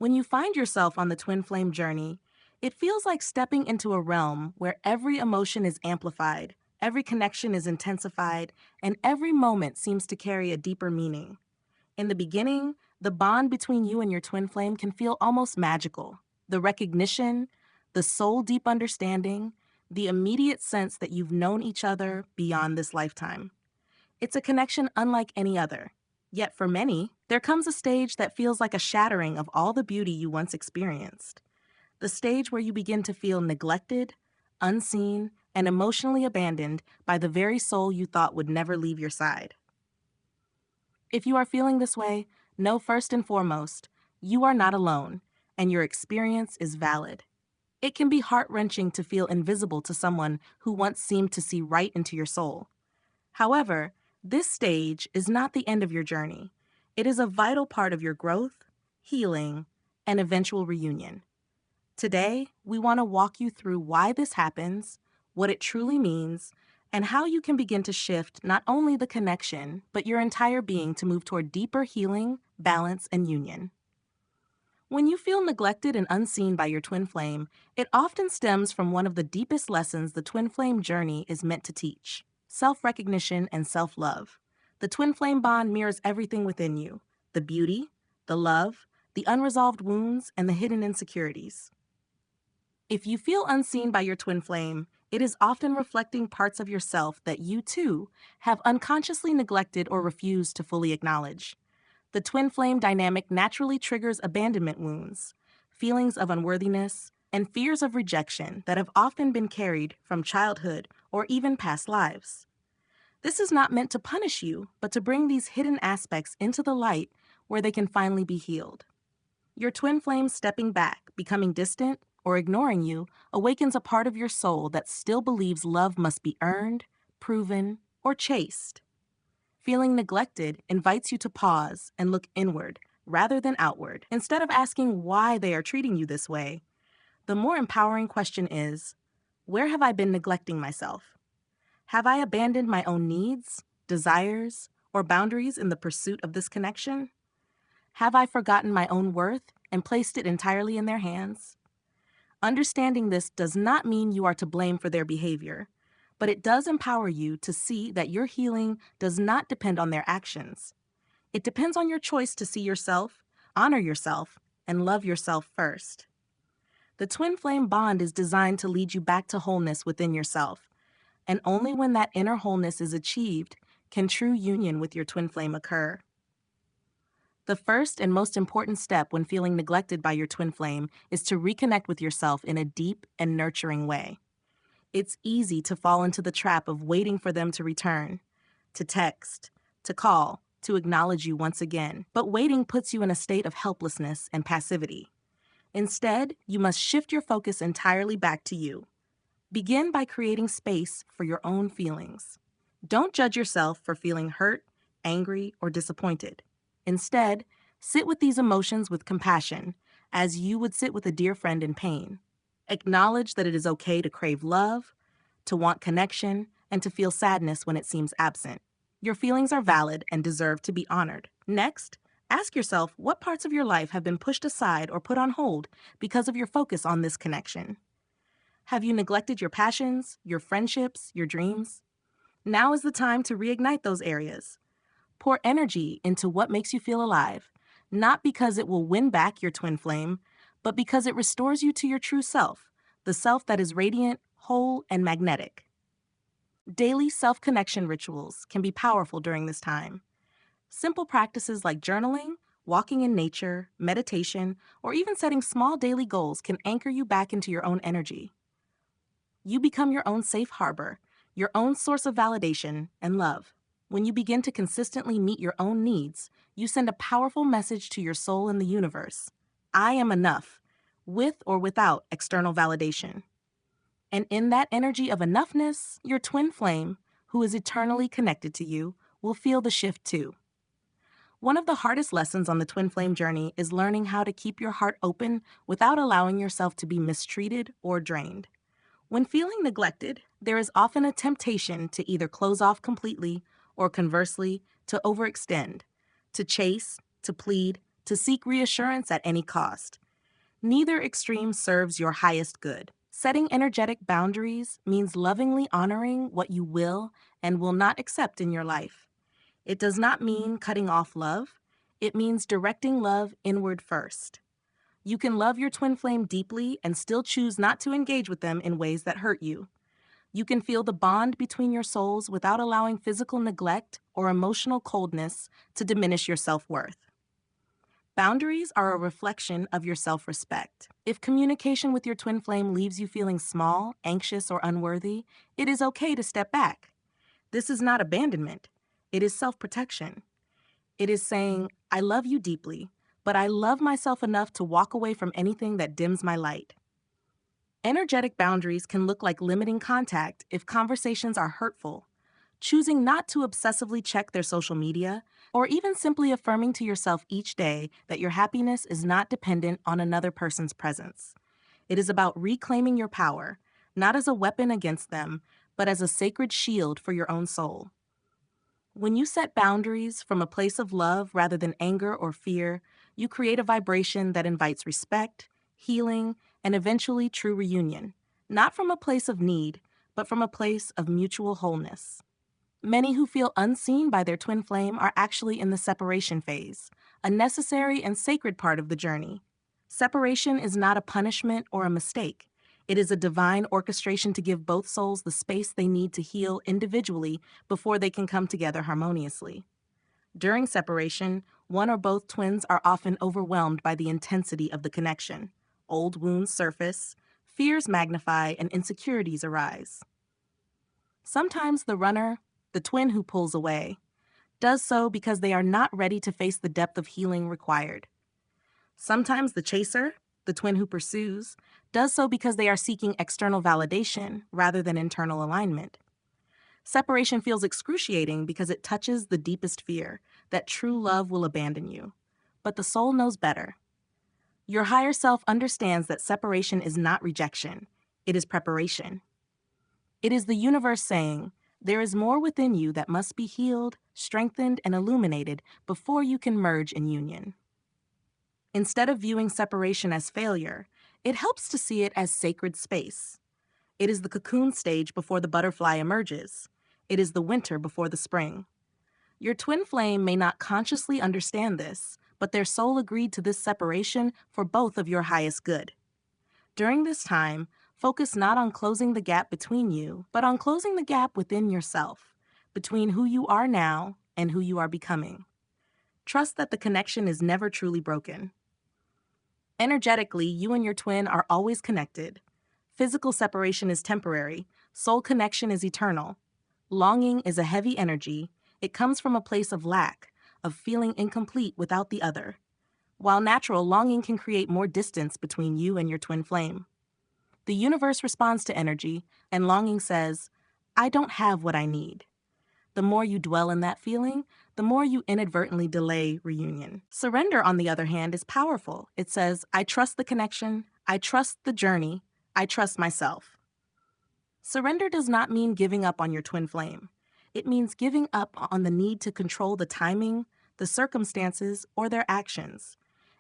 When you find yourself on the twin flame journey, it feels like stepping into a realm where every emotion is amplified, every connection is intensified, and every moment seems to carry a deeper meaning. In the beginning, the bond between you and your twin flame can feel almost magical. The recognition, the soul deep understanding, the immediate sense that you've known each other beyond this lifetime. It's a connection unlike any other. Yet for many, there comes a stage that feels like a shattering of all the beauty you once experienced. The stage where you begin to feel neglected, unseen, and emotionally abandoned by the very soul you thought would never leave your side. If you are feeling this way, know first and foremost, you are not alone, and your experience is valid. It can be heart-wrenching to feel invisible to someone who once seemed to see right into your soul. However, this stage is not the end of your journey. It is a vital part of your growth, healing, and eventual reunion. Today, we want to walk you through why this happens, what it truly means, and how you can begin to shift not only the connection, but your entire being to move toward deeper healing, balance, and union. When you feel neglected and unseen by your twin flame, it often stems from one of the deepest lessons the twin flame journey is meant to teach: self-recognition and self-love. The twin flame bond mirrors everything within you: the beauty, the love, the unresolved wounds, and the hidden insecurities. If you feel unseen by your twin flame, it is often reflecting parts of yourself that you, too, have unconsciously neglected or refused to fully acknowledge. The twin flame dynamic naturally triggers abandonment wounds, feelings of unworthiness, and fears of rejection that have often been carried from childhood or even past lives. This is not meant to punish you, but to bring these hidden aspects into the light where they can finally be healed. Your twin flame stepping back, becoming distant, or ignoring you awakens a part of your soul that still believes love must be earned, proven, or chased. Feeling neglected invites you to pause and look inward rather than outward. Instead of asking why they are treating you this way, the more empowering question is, where have I been neglecting myself? Have I abandoned my own needs, desires, or boundaries in the pursuit of this connection? Have I forgotten my own worth and placed it entirely in their hands? Understanding this does not mean you are to blame for their behavior, but it does empower you to see that your healing does not depend on their actions. It depends on your choice to see yourself, honor yourself, and love yourself first. The twin flame bond is designed to lead you back to wholeness within yourself, and only when that inner wholeness is achieved can true union with your twin flame occur. The first and most important step when feeling neglected by your twin flame is to reconnect with yourself in a deep and nurturing way. It's easy to fall into the trap of waiting for them to return, to text, to call, to acknowledge you once again. But waiting puts you in a state of helplessness and passivity. Instead, you must shift your focus entirely back to you. Begin by creating space for your own feelings. Don't judge yourself for feeling hurt, angry, or disappointed. Instead, sit with these emotions with compassion, as you would sit with a dear friend in pain. Acknowledge that it is okay to crave love, to want connection, and to feel sadness when it seems absent. Your feelings are valid and deserve to be honored. Next, ask yourself what parts of your life have been pushed aside or put on hold because of your focus on this connection. Have you neglected your passions, your friendships, your dreams? Now is the time to reignite those areas. Pour energy into what makes you feel alive, not because it will win back your twin flame, but because it restores you to your true self, the self that is radiant, whole, and magnetic. Daily self-connection rituals can be powerful during this time. Simple practices like journaling, walking in nature, meditation, or even setting small daily goals can anchor you back into your own energy. You become your own safe harbor, your own source of validation and love. When you begin to consistently meet your own needs, you send a powerful message to your soul and the universe. I am enough, with or without external validation. And in that energy of enoughness, your twin flame, who is eternally connected to you, will feel the shift too. One of the hardest lessons on the twin flame journey is learning how to keep your heart open without allowing yourself to be mistreated or drained. When feeling neglected, there is often a temptation to either close off completely or conversely, to overextend, to chase, to plead, to seek reassurance at any cost. Neither extreme serves your highest good. Setting energetic boundaries means lovingly honoring what you will and will not accept in your life. It does not mean cutting off love. It means directing love inward first. You can love your twin flame deeply and still choose not to engage with them in ways that hurt you. You can feel the bond between your souls without allowing physical neglect or emotional coldness to diminish your self-worth. Boundaries are a reflection of your self-respect. If communication with your twin flame leaves you feeling small, anxious, or unworthy, it is okay to step back. This is not abandonment. It is self-protection. It is saying, I love you deeply, but I love myself enough to walk away from anything that dims my light. Energetic boundaries can look like limiting contact if conversations are hurtful, choosing not to obsessively check their social media, or even simply affirming to yourself each day that your happiness is not dependent on another person's presence. It is about reclaiming your power, not as a weapon against them, but as a sacred shield for your own soul. When you set boundaries from a place of love rather than anger or fear, you create a vibration that invites respect, healing, and eventually true reunion, not from a place of need, but from a place of mutual wholeness. Many who feel unseen by their twin flame are actually in the separation phase, a necessary and sacred part of the journey. Separation is not a punishment or a mistake. It is a divine orchestration to give both souls the space they need to heal individually before they can come together harmoniously. During separation, one or both twins are often overwhelmed by the intensity of the connection. Old wounds surface, fears magnify, and insecurities arise. Sometimes the runner, the twin who pulls away, does so because they are not ready to face the depth of healing required. Sometimes the chaser, the twin who pursues, does so because they are seeking external validation rather than internal alignment. Separation feels excruciating because it touches the deepest fear, that true love will abandon you. But the soul knows better. Your higher self understands that separation is not rejection, it is preparation. It is the universe saying, there is more within you that must be healed, strengthened, and illuminated before you can merge in union. Instead of viewing separation as failure, it helps to see it as sacred space. It is the cocoon stage before the butterfly emerges. It is the winter before the spring. Your twin flame may not consciously understand this, but their soul agreed to this separation for both of your highest good. During this time, focus not on closing the gap between you, but on closing the gap within yourself, between who you are now and who you are becoming. Trust that the connection is never truly broken. Energetically, you and your twin are always connected. Physical separation is temporary. Soul connection is eternal. Longing is a heavy energy. It comes from a place of lack, of feeling incomplete without the other. While natural, longing can create more distance between you and your twin flame. The universe responds to energy, and longing says, I don't have what I need. The more you dwell in that feeling, the more you inadvertently delay reunion. Surrender, on the other hand, is powerful. It says, I trust the connection, I trust the journey, I trust myself. Surrender does not mean giving up on your twin flame. It means giving up on the need to control the timing, the circumstances, or their actions.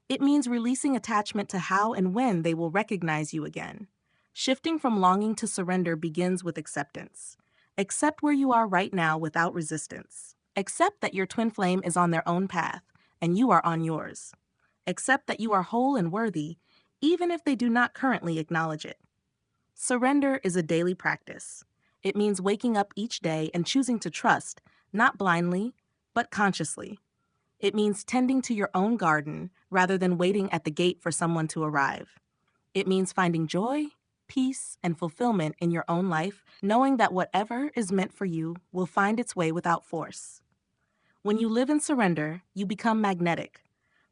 It means releasing attachment to how and when they will recognize you again. Shifting from longing to surrender begins with acceptance. Accept where you are right now without resistance. Accept that your twin flame is on their own path, and you are on yours. Accept that you are whole and worthy, even if they do not currently acknowledge it. Surrender is a daily practice. It means waking up each day and choosing to trust, not blindly, but consciously. It means tending to your own garden rather than waiting at the gate for someone to arrive. It means finding joy, peace, and fulfillment in your own life, knowing that whatever is meant for you will find its way without force. When you live in surrender, you become magnetic.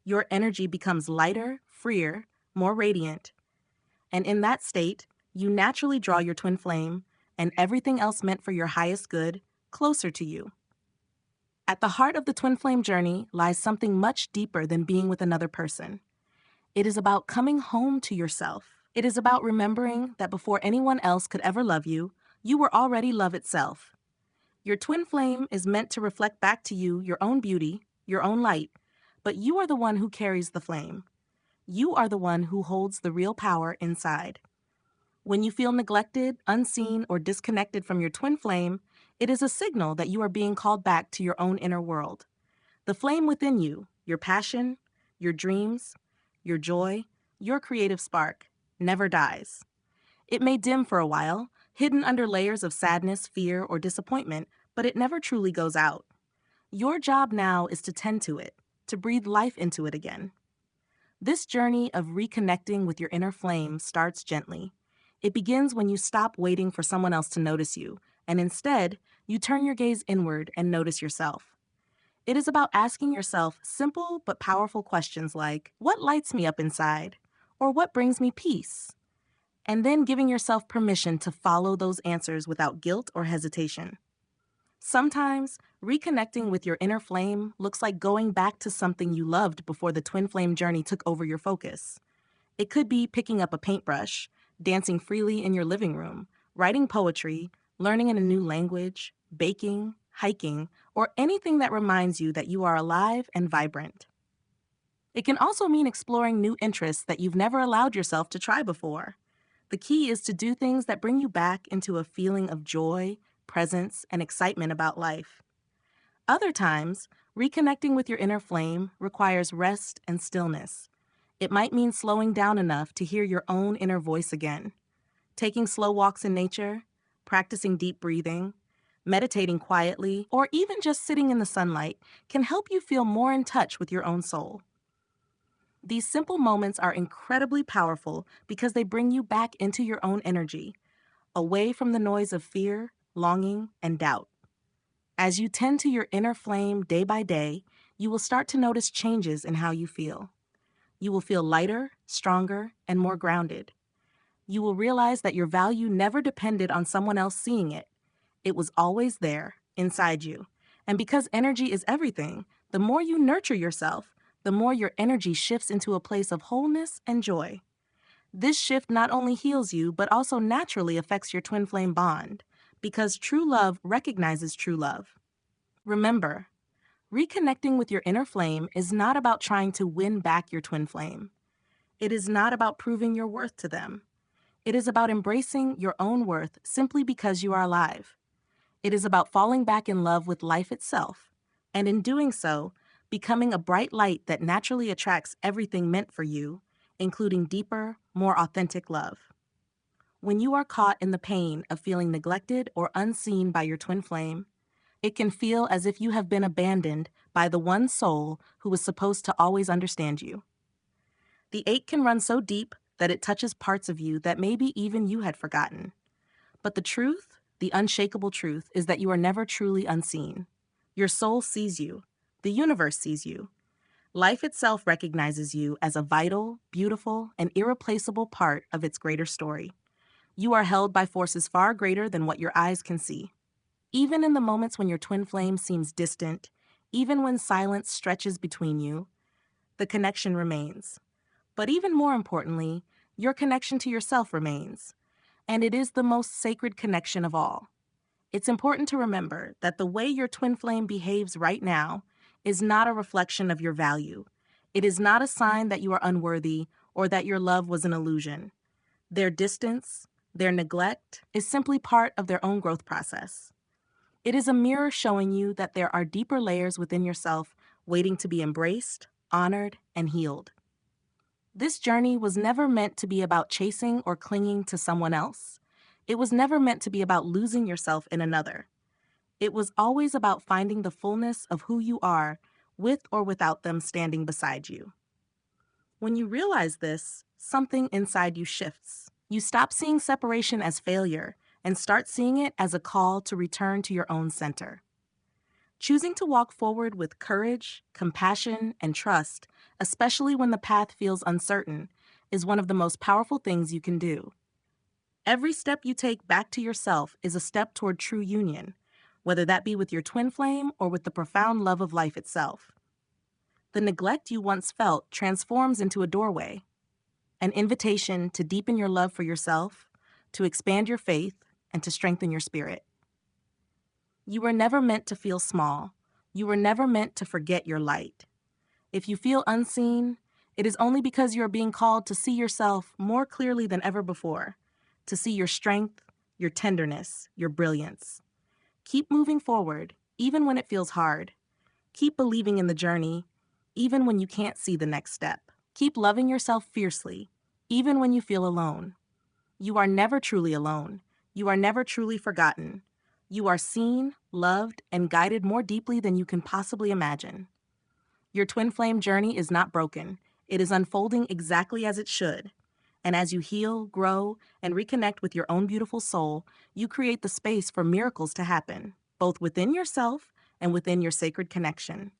Your energy becomes lighter, freer, more radiant. And in that state, you naturally draw your twin flame and everything else meant for your highest good closer to you. At the heart of the twin flame journey lies something much deeper than being with another person. It is about coming home to yourself. It is about remembering that before anyone else could ever love you, you were already love itself. Your twin flame is meant to reflect back to you your own beauty, your own light, but you are the one who carries the flame. You are the one who holds the real power inside. When you feel neglected, unseen, or disconnected from your twin flame, it is a signal that you are being called back to your own inner world. The flame within you, your passion, your dreams, your joy, your creative spark, never dies. It may dim for a while, hidden under layers of sadness, fear, or disappointment, but it never truly goes out. Your job now is to tend to it, to breathe life into it again. This journey of reconnecting with your inner flame starts gently. It begins when you stop waiting for someone else to notice you, and instead, you turn your gaze inward and notice yourself. It is about asking yourself simple but powerful questions like, what lights me up inside? Or what brings me peace? And then giving yourself permission to follow those answers without guilt or hesitation. Sometimes, reconnecting with your inner flame looks like going back to something you loved before the twin flame journey took over your focus. It could be picking up a paintbrush, dancing freely in your living room, writing poetry, learning in a new language, baking, hiking, or anything that reminds you that you are alive and vibrant. It can also mean exploring new interests that you've never allowed yourself to try before. The key is to do things that bring you back into a feeling of joy, presence, and excitement about life. Other times, reconnecting with your inner flame requires rest and stillness. It might mean slowing down enough to hear your own inner voice again. Taking slow walks in nature, practicing deep breathing, meditating quietly, or even just sitting in the sunlight can help you feel more in touch with your own soul. These simple moments are incredibly powerful because they bring you back into your own energy, away from the noise of fear, longing, and doubt. As you tend to your inner flame day by day, you will start to notice changes in how you feel. You will feel lighter, stronger, and more grounded. You will realize that your value never depended on someone else seeing it. It was always there, inside you. And because energy is everything, the more you nurture yourself, the more your energy shifts into a place of wholeness and joy. This shift not only heals you, but also naturally affects your twin flame bond, because true love recognizes true love. Remember, reconnecting with your inner flame is not about trying to win back your twin flame. It is not about proving your worth to them. It is about embracing your own worth simply because you are alive. It is about falling back in love with life itself, and in doing so, becoming a bright light that naturally attracts everything meant for you, including deeper, more authentic love. When you are caught in the pain of feeling neglected or unseen by your twin flame, it can feel as if you have been abandoned by the one soul who was supposed to always understand you. The ache can run so deep that it touches parts of you that maybe even you had forgotten. But the truth, the unshakable truth, is that you are never truly unseen. Your soul sees you. The universe sees you. Life itself recognizes you as a vital, beautiful, and irreplaceable part of its greater story. You are held by forces far greater than what your eyes can see. Even in the moments when your twin flame seems distant, even when silence stretches between you, the connection remains. But even more importantly, your connection to yourself remains. And it is the most sacred connection of all. It's important to remember that the way your twin flame behaves right now is not a reflection of your value. It is not a sign that you are unworthy or that your love was an illusion. Their distance, their neglect, is simply part of their own growth process. It is a mirror showing you that there are deeper layers within yourself waiting to be embraced, honored, and healed. This journey was never meant to be about chasing or clinging to someone else. It was never meant to be about losing yourself in another. It was always about finding the fullness of who you are, with or without them standing beside you. When you realize this, something inside you shifts. You stop seeing separation as failure and start seeing it as a call to return to your own center. Choosing to walk forward with courage, compassion, and trust, especially when the path feels uncertain, is one of the most powerful things you can do. Every step you take back to yourself is a step toward true union, whether that be with your twin flame or with the profound love of life itself. The neglect you once felt transforms into a doorway, an invitation to deepen your love for yourself, to expand your faith, and to strengthen your spirit. You were never meant to feel small. You were never meant to forget your light. If you feel unseen, it is only because you are being called to see yourself more clearly than ever before, to see your strength, your tenderness, your brilliance. Keep moving forward, even when it feels hard. Keep believing in the journey, even when you can't see the next step. Keep loving yourself fiercely, even when you feel alone. You are never truly alone. You are never truly forgotten. You are seen, loved, and guided more deeply than you can possibly imagine. Your twin flame journey is not broken. It is unfolding exactly as it should. And as you heal, grow, and reconnect with your own beautiful soul, you create the space for miracles to happen, both within yourself and within your sacred connection.